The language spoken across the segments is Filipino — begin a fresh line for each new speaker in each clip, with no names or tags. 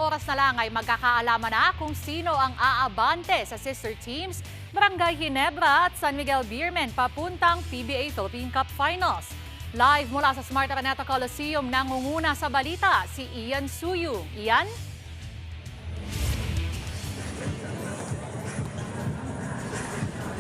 oras na lang ay magkakaalaman na kung sino ang aabante sa sister teams Barangay Ginebra at San Miguel Beermen papuntang PBA Philippine Cup Finals. Live mula sa Smart Araneta Coliseum, nangunguna sa balita si Ian Suyu. Ian?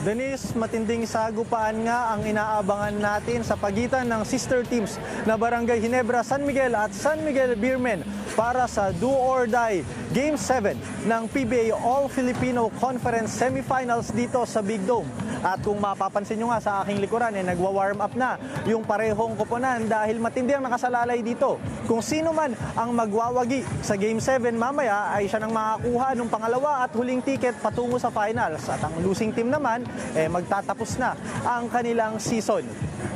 Denise, matinding sagupaan nga ang inaabangan natin sa pagitan ng sister teams na Barangay Ginebra, San Miguel at San Miguel Beermen para sa Do or Die Game 7 ng PBA All-Filipino Conference Semifinals dito sa Big Dome. At kung mapapansin nyo nga sa aking likuran, nagwa-warm up na yung parehong koponan dahil matindi ang nakasalalay dito. Kung sino man ang magwawagi sa Game 7 mamaya ay siya nang makakuha ng pangalawa at huling ticket patungo sa finals. At ang losing team naman, magtatapos na ang kanilang season.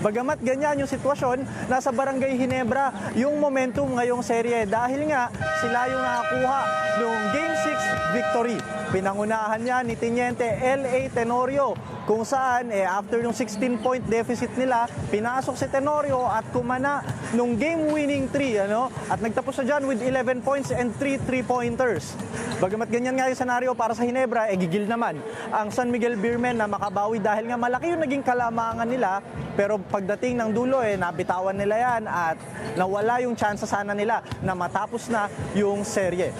Bagamat ganyan yung sitwasyon, nasa Barangay Ginebra yung momentum ngayong serye dahil nga sila yung nakakuha ng Game 6 victory. Pinangunahan niya ni Teniente L.A. Tenorio kung saan after yung 16-point deficit nila, pinasok si Tenorio at kumana nung game-winning 3 at nagtapos na dyan with 11 points and 3 3-pointers. Bagamat ganyan nga yung senaryo para sa Ginebra, gigil naman ang San Miguel Beermen na makabawi dahil nga malaki yung naging kalamangan nila, pero pagdating ng dulo nabitawan nila yan at nawala yung chance sana nila na matapos na yung serye.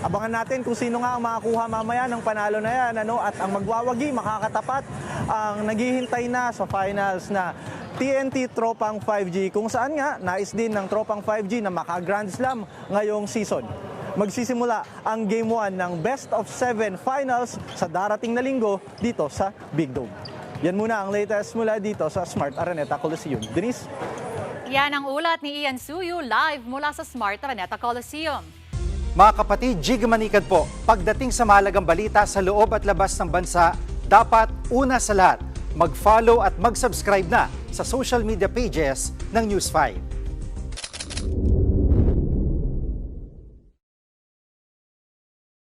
Abangan natin kung sino nga ang makakuha mamaya ng panalo na yan at ang magwawagi, makakatapat ang naghihintay na sa finals na TNT Tropang 5G kung saan nga nais din ng Tropang 5G na maka-Grand Slam ngayong season. Magsisimula ang Game 1 ng Best of 7 Finals sa darating na linggo dito sa Big Dome. Yan muna ang latest mula dito sa Smart Araneta Coliseum. Denise?
Yan ang ulat ni Ian Suyu live mula sa Smart Araneta Coliseum.
Mga kapatid, Jig Manikad po, pagdating sa mahalagang balita sa loob at labas ng bansa, dapat una sa lahat, mag-follow at mag-subscribe na sa social media pages ng News 5.